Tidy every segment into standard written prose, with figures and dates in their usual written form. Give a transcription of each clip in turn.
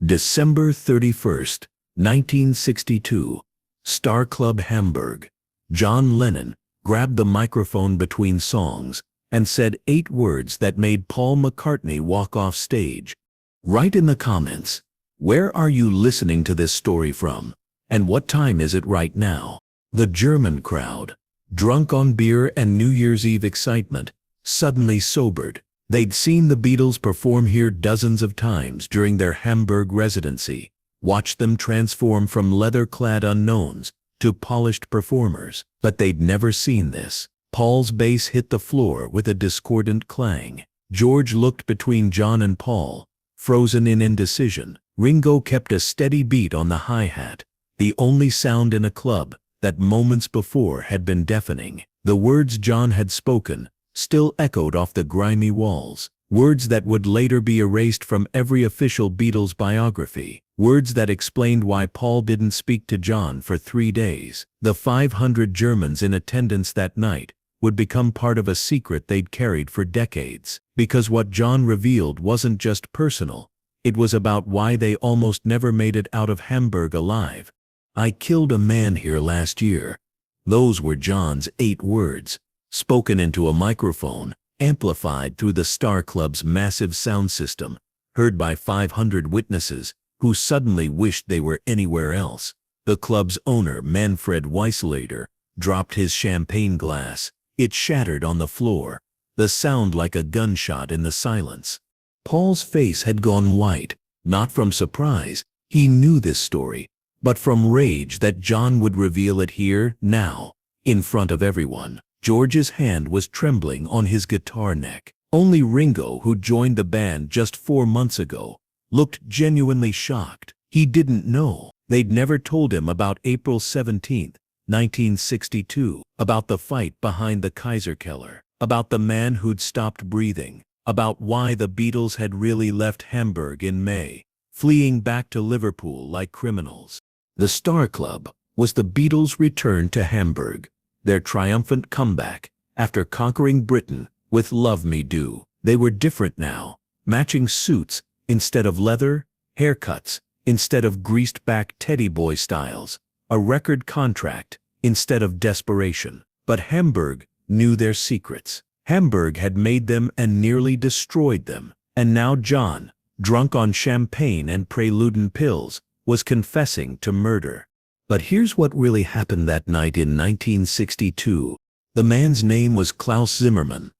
December 31st, 1962. Star Club Hamburg. John Lennon grabbed the microphone between songs and said 8 words that made Paul McCartney walk off stage. Write in the comments, where are you listening to this story from, and what time is it right now? The German crowd, drunk on beer and New Year's Eve excitement, suddenly sobered. They'd seen the Beatles perform here dozens of times during their Hamburg residency, watched them transform from leather-clad unknowns to polished performers, but they'd never seen this. Paul's bass hit the floor with a discordant clang. George looked between John and Paul, frozen in indecision. Ringo kept a steady beat on the hi-hat, the only sound in a club that moments before had been deafening. The words John had spoken still echoed off the grimy walls, words that would later be erased from every official Beatles biography, words that explained why Paul didn't speak to John for 3 days. The 500 Germans in attendance that night would become part of a secret they'd carried for decades, because what John revealed wasn't just personal, it was about why they almost never made it out of Hamburg alive. "I killed a man here last year." Those were John's 8 words, spoken into a microphone, amplified through the Star Club's massive sound system, heard by 500 witnesses who suddenly wished they were anywhere else. The club's owner, Manfred Weisslater, dropped his champagne glass. It shattered on the floor, the sound like a gunshot in the silence. Paul's face had gone white, not from surprise, he knew this story, but from rage that John would reveal it here, now, in front of everyone. George's hand was trembling on his guitar neck. Only Ringo, who joined the band just 4 months ago, looked genuinely shocked. He didn't know. They'd never told him about April 17, 1962, about the fight behind the Kaiserkeller, about the man who'd stopped breathing, about why the Beatles had really left Hamburg in May, fleeing back to Liverpool like criminals. The Star Club was the Beatles' return to Hamburg, their triumphant comeback after conquering Britain with Love Me Do. They were different now, matching suits instead of leather, haircuts instead of greased-back teddy boy styles, a record contract instead of desperation. But Hamburg knew their secrets. Hamburg had made them and nearly destroyed them. And now John, drunk on champagne and Preludin pills, was confessing to murder. But here's what really happened that night in 1962. The man's name was Klaus Zimmermann,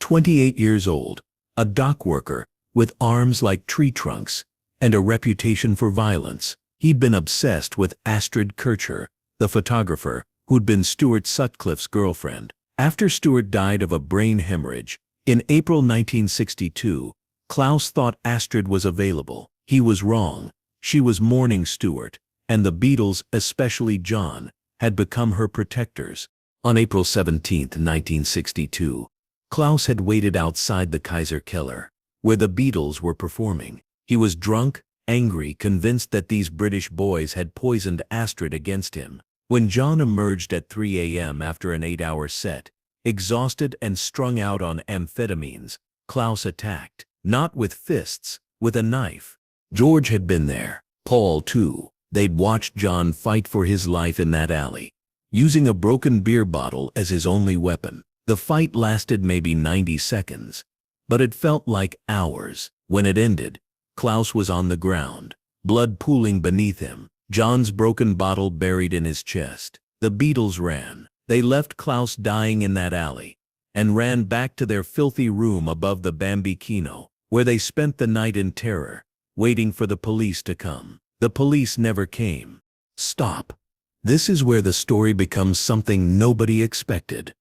28 years old, a dock worker with arms like tree trunks and a reputation for violence. He'd been obsessed with Astrid Kirchherr, the photographer who'd been Stuart Sutcliffe's girlfriend. After Stuart died of a brain hemorrhage in April 1962, Klaus thought Astrid was available. He was wrong. She was mourning Stuart, and the Beatles, especially John, had become her protectors. On April 17, 1962, Klaus had waited outside the Kaiserkeller, where the Beatles were performing. He was drunk, angry, convinced that these British boys had poisoned Astrid against him. When John emerged at 3 a.m. after an 8-hour set, exhausted and strung out on amphetamines, Klaus attacked, not with fists, with a knife. George had been there, Paul too. They'd watched John fight for his life in that alley, using a broken beer bottle as his only weapon. The fight lasted maybe 90 seconds, but it felt like hours. When it ended, Klaus was on the ground, blood pooling beneath him, John's broken bottle buried in his chest. The Beatles ran. They left Klaus dying in that alley, and ran back to their filthy room above the Bambino, where they spent the night in terror, waiting for the police to come. The police never came. Stop. This is where the story becomes something nobody expected.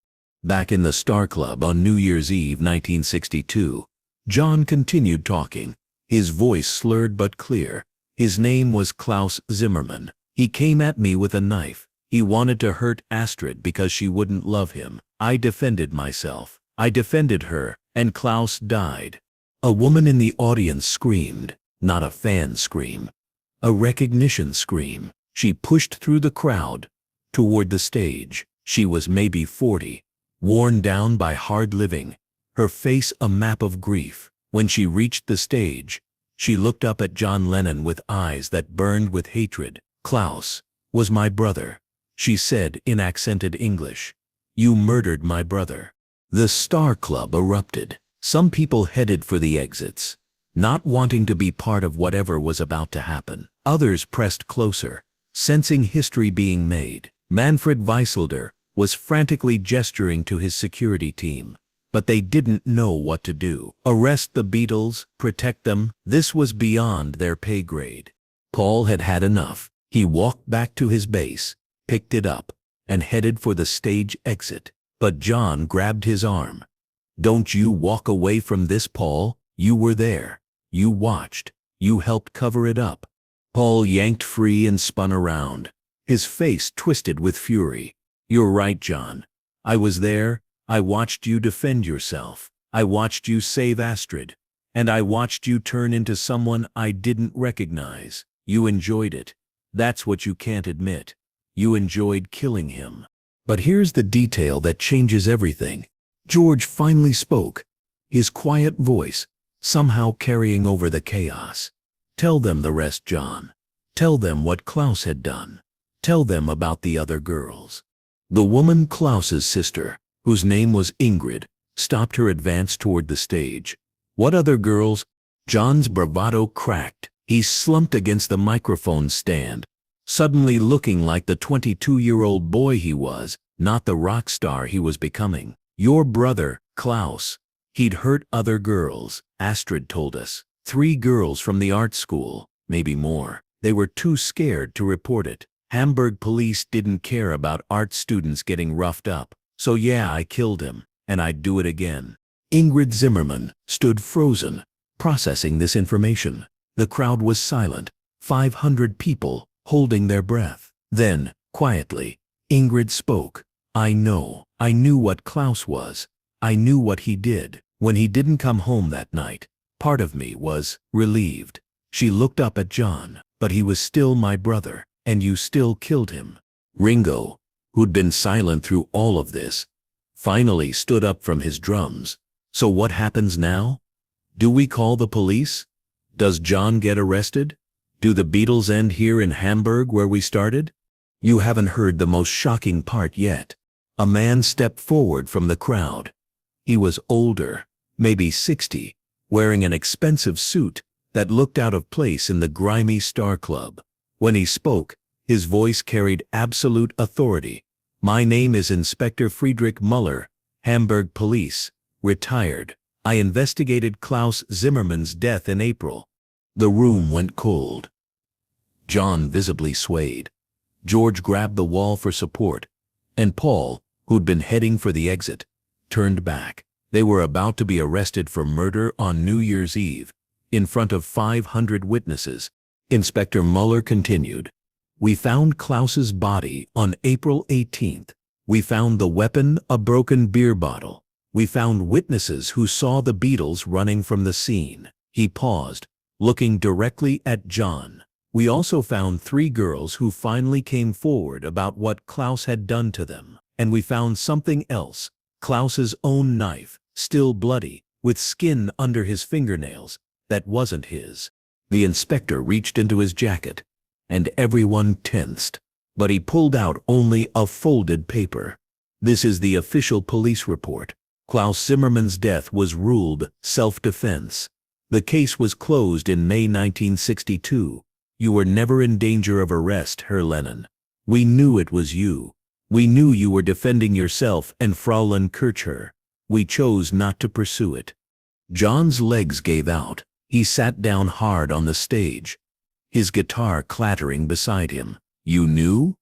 Back in the Star Club on New Year's Eve 1962, John continued talking, his voice slurred but clear. His name was Klaus Zimmermann. "He came at me with a knife. He wanted to hurt Astrid because she wouldn't love him. I defended myself. I defended her, and Klaus died." A woman in the audience screamed, not a fan scream, a recognition scream. She pushed through the crowd, toward the stage. She was maybe 40, worn down by hard living, her face a map of grief. When she reached the stage, She looked up at John Lennon with eyes that burned with hatred. "Klaus was my brother," she said in accented English. "You murdered my brother." The Star Club erupted. Some people headed for the exits, not wanting to be part of whatever was about to happen. Others pressed closer, sensing history being made. Manfred Wieselder was frantically gesturing to his security team, but they didn't know what to do. Arrest the Beatles, protect them, this was beyond their pay grade. Paul had had enough. He walked back to his base, picked it up, and headed for the stage exit. But John grabbed his arm. "Don't you walk away from this, Paul. You were there. You watched. You helped cover it up." Paul yanked free and spun around, his face twisted with fury. "You're right, John. I was there. I watched you defend yourself. I watched you save Astrid. And I watched you turn into someone I didn't recognize. You enjoyed it. That's what you can't admit. You enjoyed killing him." But here's the detail that changes everything. George finally spoke, his quiet voice somehow carrying over the chaos. "Tell them the rest, John. Tell them what Klaus had done. Tell them about the other girls." The woman, Klaus's sister, whose name was Ingrid, stopped her advance toward the stage. "What other girls?" John's bravado cracked. He slumped against the microphone stand, suddenly looking like the 22-year-old boy he was, not the rock star he was becoming. "Your brother, Klaus. He'd hurt other girls, Astrid told us. 3 girls from the art school, maybe more. They were too scared to report it. Hamburg police didn't care about art students getting roughed up. So yeah, I killed him, and I'd do it again." Ingrid Zimmerman stood frozen, processing this information. The crowd was silent, 500 people holding their breath. Then, quietly, Ingrid spoke. "I know. I knew what Klaus was. I knew what he did. When he didn't come home that night, part of me was relieved." She looked up at John. "But he was still my brother, and you still killed him." Ringo, who'd been silent through all of this, finally stood up from his drums. "So what happens now? Do we call the police? Does John get arrested? Do the Beatles end here in Hamburg where we started?" You haven't heard the most shocking part yet. A man stepped forward from the crowd. He was older, maybe 60, wearing an expensive suit that looked out of place in the grimy Star Club. When he spoke, his voice carried absolute authority. "My name is Inspector Friedrich Muller, Hamburg Police, retired. I investigated Klaus Zimmerman's death in April." The room went cold. John visibly swayed. George grabbed the wall for support, and Paul, who'd been heading for the exit, turned back. They were about to be arrested for murder on New Year's Eve, in front of 500 witnesses. Inspector Muller continued. "We found Klaus's body on April 18th. We found the weapon, a broken beer bottle. We found witnesses who saw the Beatles running from the scene." He paused, looking directly at John. "We also found 3 girls who finally came forward about what Klaus had done to them. And we found something else, Klaus's own knife, still bloody, with skin under his fingernails, that wasn't his." The inspector reached into his jacket, and everyone tensed. But he pulled out only a folded paper. "This is the official police report. Klaus Zimmerman's death was ruled self-defense. The case was closed in May 1962. You were never in danger of arrest, Herr Lennon. We knew it was you. We knew you were defending yourself and Fräulein Kirchherr. We chose not to pursue it." John's legs gave out. He sat down hard on the stage, his guitar clattering beside him. "You knew?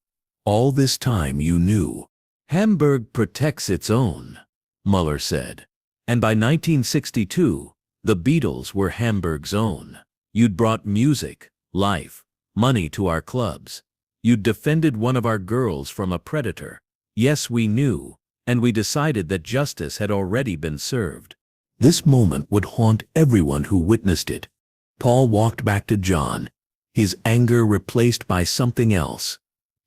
All this time you knew." "Hamburg protects its own," Muller said. "And by 1962, the Beatles were Hamburg's own. You'd brought music, life, money to our clubs. You'd defended one of our girls from a predator. Yes, we knew, and we decided that justice had already been served." This moment would haunt everyone who witnessed it. Paul walked back to John, his anger replaced by something else.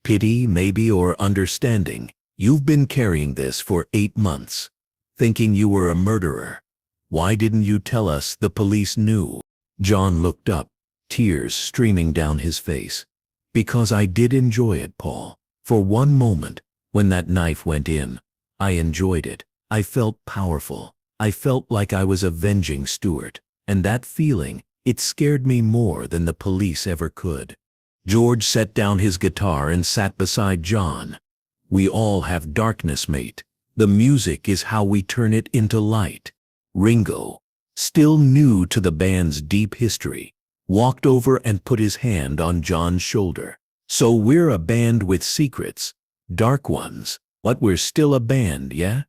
Pity, maybe, or understanding. "You've been carrying this for 8 months, thinking you were a murderer. Why didn't you tell us the police knew?" John looked up, tears streaming down his face. Because I did enjoy it, Paul. For one moment, when that knife went in, I enjoyed it. I felt powerful. I felt like I was avenging Stuart. And that feeling, it scared me more than the police ever could. George set down his guitar and sat beside John. We all have darkness, mate. The music is how we turn it into light. Ringo, still new to the band's deep history, walked over and put his hand on John's shoulder. So we're a band with secrets, dark ones, but we're still a band, yeah?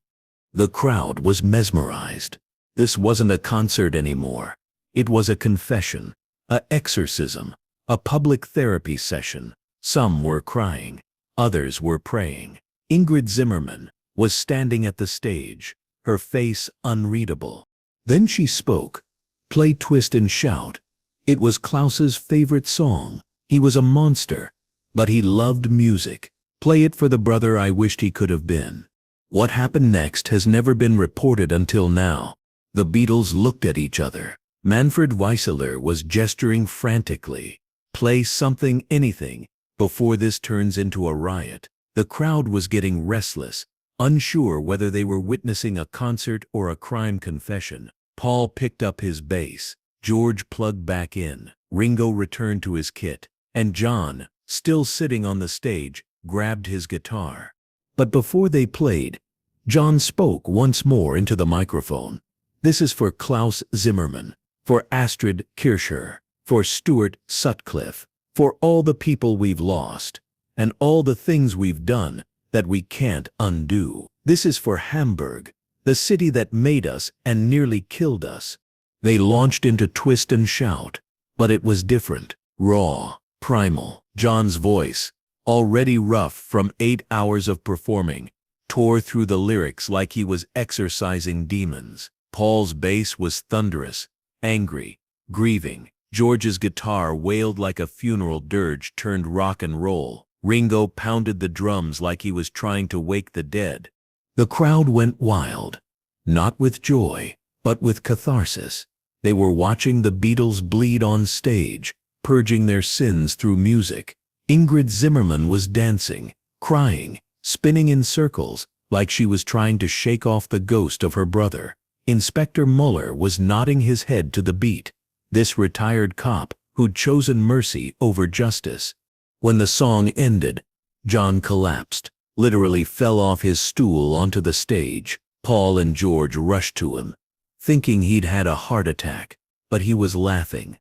The crowd was mesmerized. This wasn't a concert anymore. It was a confession, an exorcism, a public therapy session. Some were crying, others were praying. Ingrid Zimmerman was standing at the stage, her face unreadable. Then she spoke. Play Twist and Shout. It was Klaus's favorite song. He was a monster, but he loved music. Play it for the brother I wished he could have been. What happened next has never been reported until now. The Beatles looked at each other. Manfred Weisseler was gesturing frantically. Play something, anything, before this turns into a riot. The crowd was getting restless, unsure whether they were witnessing a concert or a crime confession. Paul picked up his bass. George plugged back in. Ringo returned to his kit. And John, still sitting on the stage, grabbed his guitar. But before they played, John spoke once more into the microphone. This is for Klaus Zimmerman, for Astrid Kirchherr, for Stuart Sutcliffe, for all the people we've lost, and all the things we've done that we can't undo. This is for Hamburg, the city that made us and nearly killed us. They launched into Twist and Shout, but it was different, raw, primal. John's voice, already rough from 8 hours of performing, tore through the lyrics like he was exorcising demons. Paul's bass was thunderous, angry, grieving. George's guitar wailed like a funeral dirge turned rock and roll. Ringo pounded the drums like he was trying to wake the dead. The crowd went wild, not with joy, but with catharsis. They were watching the Beatles bleed on stage, purging their sins through music. Ingrid Zimmerman was dancing, crying, spinning in circles, like she was trying to shake off the ghost of her brother. Inspector Muller was nodding his head to the beat, this retired cop who'd chosen mercy over justice. When the song ended, John collapsed, literally fell off his stool onto the stage. Paul and George rushed to him, thinking he'd had a heart attack, but he was laughing.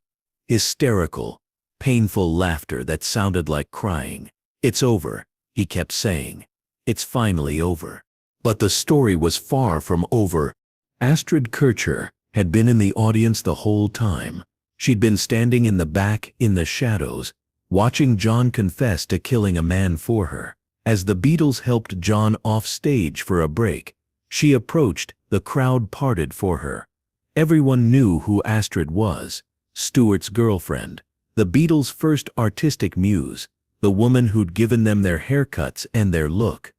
Hysterical, painful laughter that sounded like crying. It's over, he kept saying. It's finally over. But the story was far from over. Astrid Kirchherr had been in the audience the whole time. She'd been standing in the back, in the shadows, watching John confess to killing a man for her. As the Beatles helped John off stage for a break, she approached. The crowd parted for her. Everyone knew who Astrid was, Stuart's girlfriend, the Beatles' first artistic muse, the woman who'd given them their haircuts and their look.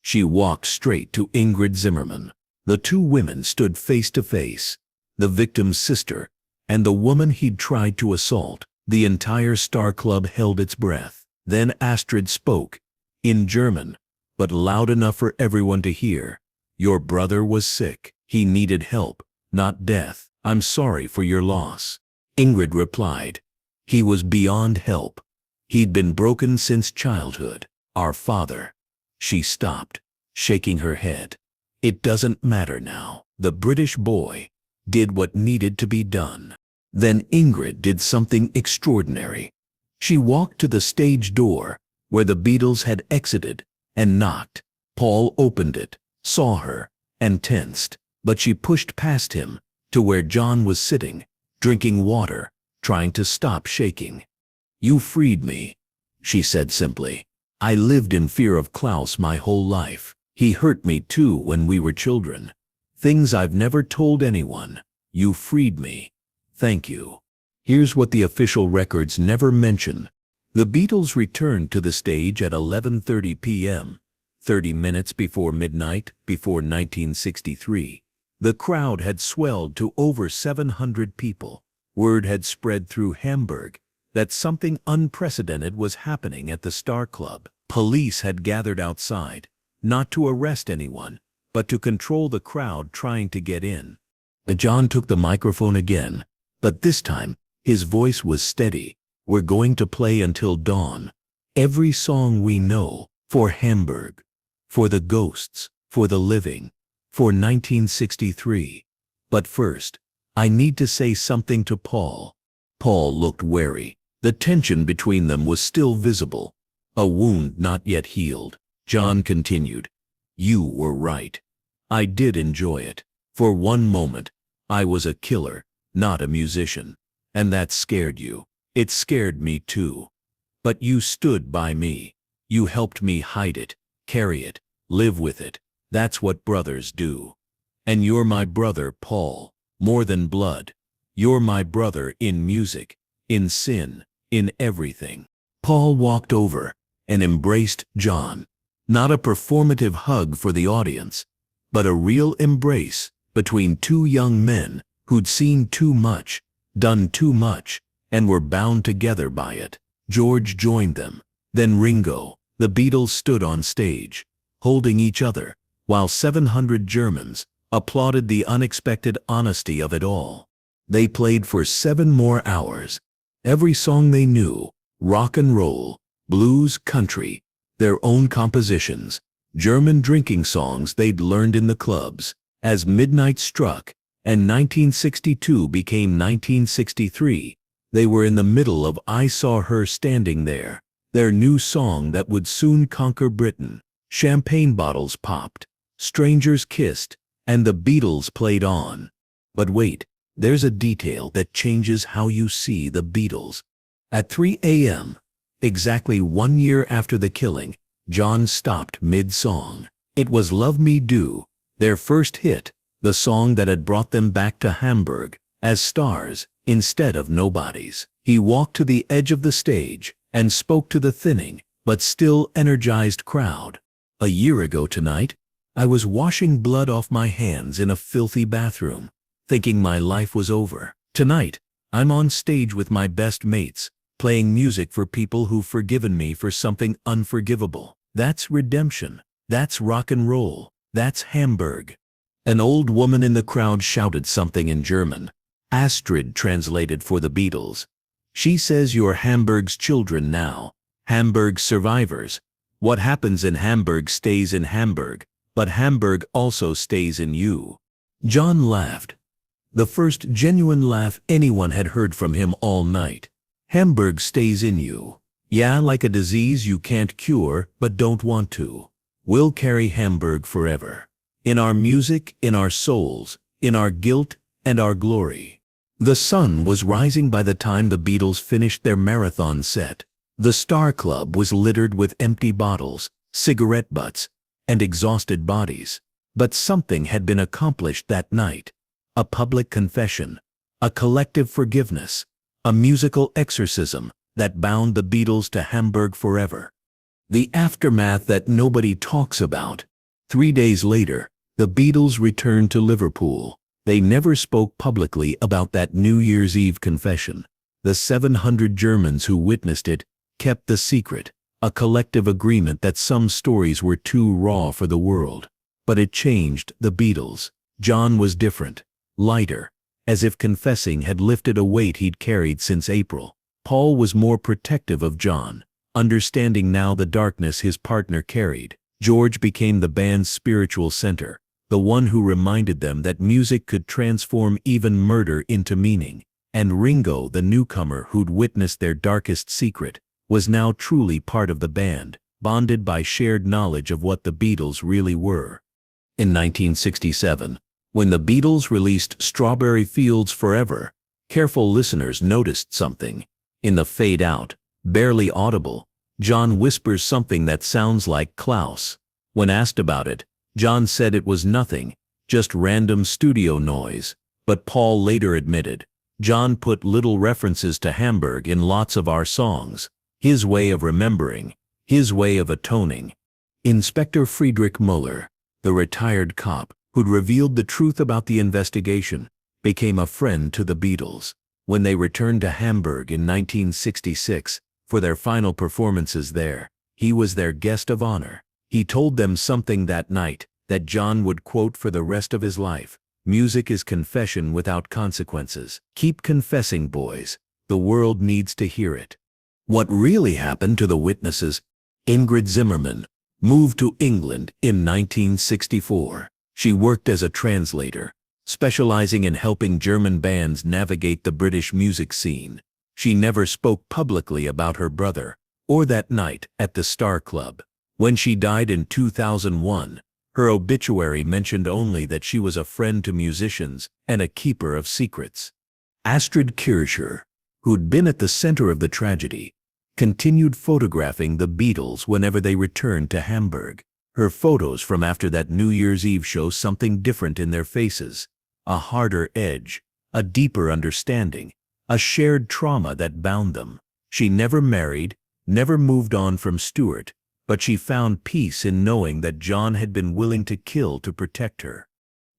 She walked straight to Ingrid Zimmerman. The two women stood face to face, the victim's sister and the woman he'd tried to assault. The entire Star Club held its breath. Then Astrid spoke, in German, but loud enough for everyone to hear. Your brother was sick. He needed help, not death. I'm sorry for your loss. Ingrid replied. He was beyond help. He'd been broken since childhood. Our father. She stopped, shaking her head. It doesn't matter now. The British boy did what needed to be done. Then Ingrid did something extraordinary. She walked to the stage door, where the Beatles had exited, and knocked. Paul opened it, saw her, and tensed. But she pushed past him, to where John was sitting, drinking water, trying to stop shaking. You freed me, she said simply. I lived in fear of Klaus my whole life. He hurt me too when we were children. Things I've never told anyone. You freed me. Thank you. Here's what the official records never mention. The Beatles returned to the stage at 11:30 p.m., 30 minutes before midnight, before 1963. The crowd had swelled to over 700 people. Word had spread through Hamburg that something unprecedented was happening at the Star Club. Police had gathered outside, not to arrest anyone, but to control the crowd trying to get in. John took the microphone again, but this time his voice was steady. We're going to play until dawn. Every song we know, for Hamburg, for the ghosts, for the living, for 1963. But first, I need to say something to Paul. Paul looked wary. The tension between them was still visible, a wound not yet healed. John continued, "You were right. I did enjoy it. For one moment, I was a killer, not a musician. And that scared you. It scared me too. But you stood by me. You helped me hide it, carry it, live with it. That's what brothers do. And you're my brother, Paul, more than blood. You're my brother in music, in sin, in everything." Paul walked over and embraced John. Not a performative hug for the audience, but a real embrace between two young men who'd seen too much, done too much, and were bound together by it. George joined them, then Ringo. The Beatles stood on stage, holding each other, while 700 Germans applauded the unexpected honesty of it all. They played for 7 more hours. Every song they knew, rock and roll, blues, country, their own compositions, German drinking songs they'd learned in the clubs. As midnight struck and 1962 became 1963, they were in the middle of "I Saw Her Standing There," their new song that would soon conquer Britain. Champagne bottles popped, strangers kissed, and the Beatles played on. But wait, there's a detail that changes how you see the Beatles. At 3 a.m., exactly 1 year after the killing, John stopped mid-song. It was "Love Me Do," their first hit, the song that had brought them back to Hamburg as stars instead of nobodies. He walked to the edge of the stage and spoke to the thinning but still energized crowd. "A year ago tonight, I was washing blood off my hands in a filthy bathroom, thinking my life was over. Tonight, I'm on stage with my best mates, playing music for people who've forgiven me for something unforgivable. That's redemption. That's rock and roll. That's Hamburg." An old woman in the crowd shouted something in German. Astrid translated for the Beatles. "She says you're Hamburg's children now, Hamburg's survivors. What happens in Hamburg stays in Hamburg, but Hamburg also stays in you." John laughed. The first genuine laugh anyone had heard from him all night. "Hamburg stays in you. Yeah, like a disease you can't cure but don't want to. We'll carry Hamburg forever. In our music, in our souls, in our guilt and our glory." The sun was rising by the time the Beatles finished their marathon set. The Star Club was littered with empty bottles, cigarette butts, and exhausted bodies. But something had been accomplished that night. A public confession, a collective forgiveness, a musical exorcism that bound the Beatles to Hamburg forever. The aftermath that nobody talks about. 3 days later, the Beatles returned to Liverpool. They never spoke publicly about that New Year's Eve confession. The 700 Germans who witnessed it kept the secret, a collective agreement that some stories were too raw for the world. But it changed the Beatles. John was different, lighter, as if confessing had lifted a weight he'd carried since April. Paul was more protective of John, understanding now the darkness his partner carried. George became the band's spiritual center, the one who reminded them that music could transform even murder into meaning. And Ringo, the newcomer who'd witnessed their darkest secret, was now truly part of the band, bonded by shared knowledge of what the Beatles really were. In 1967, when the Beatles released Strawberry Fields Forever, careful listeners noticed something. In the fade-out, barely audible, John whispers something that sounds like Klaus. When asked about it, John said it was nothing, just random studio noise. But Paul later admitted, John put little references to Hamburg in lots of our songs. His way of remembering, his way of atoning. Inspector Friedrich Muller, the retired cop who'd revealed the truth about the investigation, became a friend to the Beatles. When they returned to Hamburg in 1966 for their final performances there, he was their guest of honor. He told them something that night that John would quote for the rest of his life: "Music is confession without consequences. Keep confessing, boys. The world needs to hear it." What really happened to the witnesses? Ingrid Zimmerman moved to England in 1964. She worked as a translator, specializing in helping German bands navigate the British music scene. She never spoke publicly about her brother or that night at the Star Club. When she died in 2001, her obituary mentioned only that she was a friend to musicians and a keeper of secrets. Astrid Kircher, who'd been at the center of the tragedy, continued photographing the Beatles whenever they returned to Hamburg. Her photos from after that New Year's Eve show something different in their faces: a harder edge, a deeper understanding, a shared trauma that bound them. She never married, never moved on from Stuart, but she found peace in knowing that John had been willing to kill to protect her.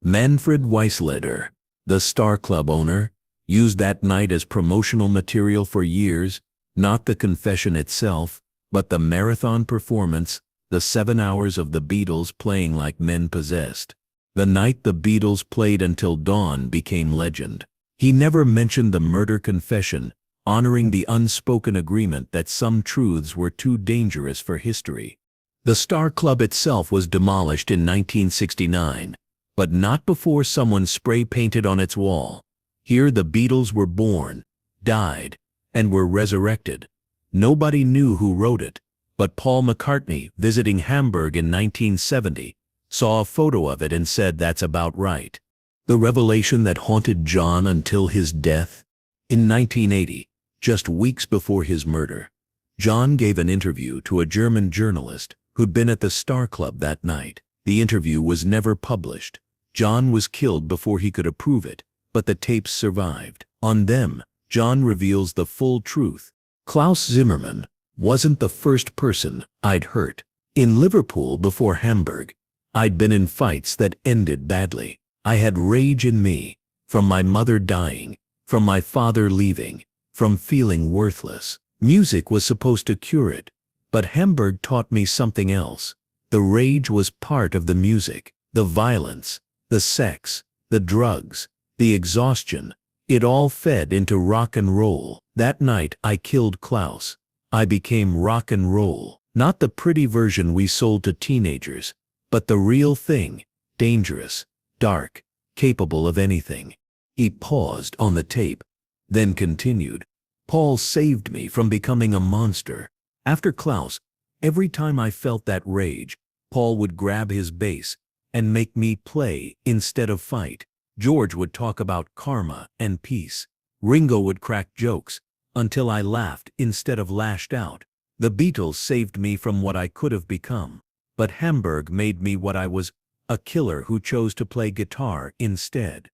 Manfred Weisleder, the Star Club owner, used that night as promotional material for years, not the confession itself, but the marathon performance, the 7 hours of the Beatles playing like men possessed. The night the Beatles played until dawn became legend. He never mentioned the murder confession, honoring the unspoken agreement that some truths were too dangerous for history. The Star Club itself was demolished in 1969, but not before someone spray-painted on its wall: "Here the Beatles were born, died, and were resurrected." Nobody knew who wrote it, but Paul McCartney, visiting Hamburg in 1970, saw a photo of it and said that's about right. The revelation that haunted John until his death? In 1980, just weeks before his murder, John gave an interview to a German journalist who'd been at the Star Club that night. The interview was never published. John was killed before he could approve it, but the tapes survived. On them, John reveals the full truth. "Klaus Zimmermann wasn't the first person I'd hurt. In Liverpool before Hamburg, I'd been in fights that ended badly. I had rage in me, from my mother dying, from my father leaving, from feeling worthless. Music was supposed to cure it, but Hamburg taught me something else. The rage was part of the music, the violence, the sex, the drugs, the exhaustion. It all fed into rock and roll. That night I killed Klaus. I became rock and roll. Not the pretty version we sold to teenagers, but the real thing, dangerous, dark, capable of anything." He paused on the tape, then continued, "Paul saved me from becoming a monster. After Klaus, every time I felt that rage, Paul would grab his bass and make me play instead of fight. George would talk about karma and peace. Ringo would crack jokes until I laughed instead of lashed out. The Beatles saved me from what I could have become, but Hamburg made me what I was, a killer who chose to play guitar instead."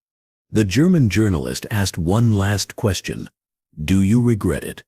The German journalist asked one last question: "Do you regret it?"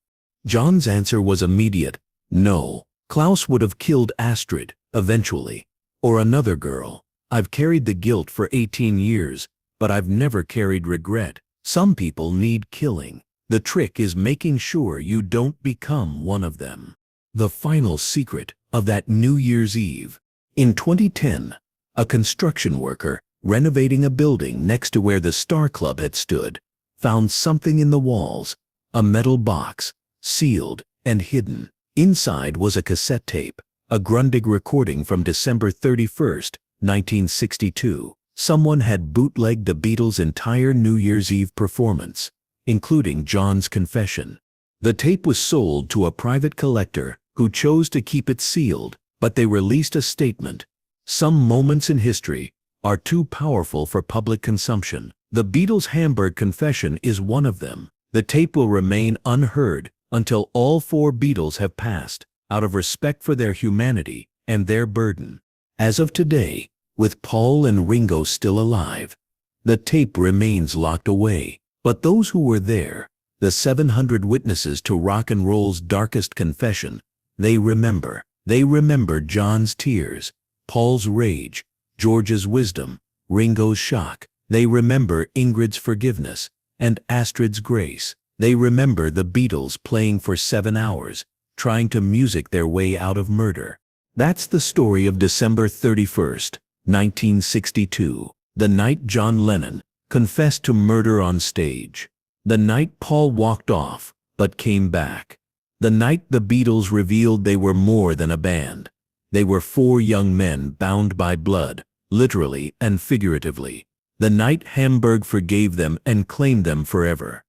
John's answer was immediate: "No. Klaus would have killed Astrid, eventually. Or another girl. I've carried the guilt for 18 years, but I've never carried regret. Some people need killing. The trick is making sure you don't become one of them." The final secret of that New Year's Eve. In 2010, a construction worker renovating a building next to where the Star Club had stood found something in the walls: a metal box, sealed and hidden. Inside was a cassette tape, a Grundig recording from December 31st, 1962. Someone had bootlegged the Beatles' entire New Year's Eve performance, including John's confession. The tape was sold to a private collector who chose to keep it sealed, but they released a statement: "Some moments in history are too powerful for public consumption. The Beatles' Hamburg confession is one of them. The tape will remain unheard until all 4 Beatles have passed, out of respect for their humanity and their burden." As of today, with Paul and Ringo still alive, the tape remains locked away. But those who were there, the 700 witnesses to rock and roll's darkest confession, they remember. They remember John's tears, Paul's rage, George's wisdom, Ringo's shock. They remember Ingrid's forgiveness, and Astrid's grace. They remember the Beatles playing for 7 hours, trying to music their way out of murder. That's the story of December 31st, 1962, the night John Lennon confessed to murder on stage. The night Paul walked off, but came back. The night the Beatles revealed they were more than a band. They were 4 young men bound by blood, literally and figuratively. The night Hamburg forgave them and claimed them forever.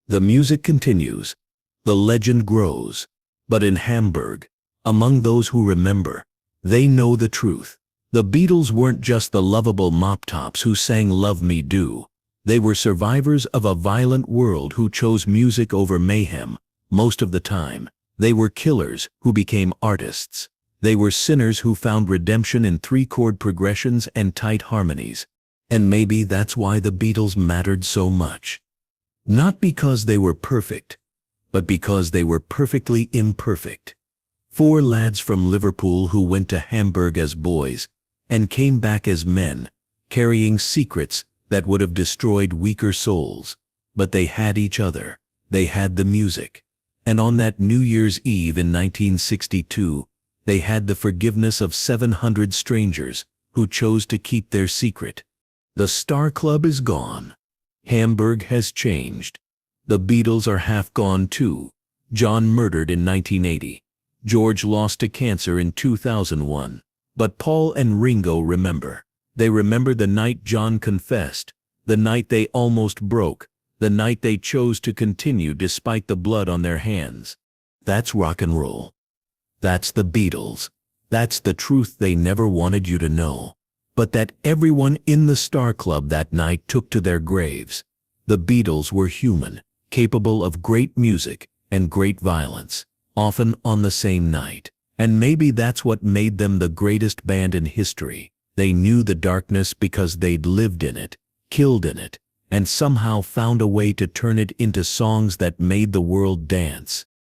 The music continues. The legend grows. But in Hamburg, among those who remember, they know the truth. The Beatles weren't just the lovable mop-tops who sang Love Me Do. They were survivors of a violent world who chose music over mayhem. Most of the time, they were killers who became artists. They were sinners who found redemption in 3-chord progressions and tight harmonies. And maybe that's why the Beatles mattered so much. Not because they were perfect, but because they were perfectly imperfect. 4 lads from Liverpool who went to Hamburg as boys and came back as men, carrying secrets that would have destroyed weaker souls. But they had each other. They had the music. And on that New Year's Eve in 1962, they had the forgiveness of 700 strangers who chose to keep their secret. The Star Club is gone. Hamburg has changed. The Beatles are half gone too. John murdered in 1980. George lost to cancer in 2001. But Paul and Ringo remember. They remember the night John confessed, the night they almost broke, the night they chose to continue despite the blood on their hands. That's rock and roll. That's the Beatles. That's the truth they never wanted you to know, but that everyone in the Star Club that night took to their graves. The Beatles were human, capable of great music and great violence, often on the same night. And maybe that's what made them the greatest band in history. They knew the darkness because they'd lived in it, killed in it, and somehow found a way to turn it into songs that made the world dance.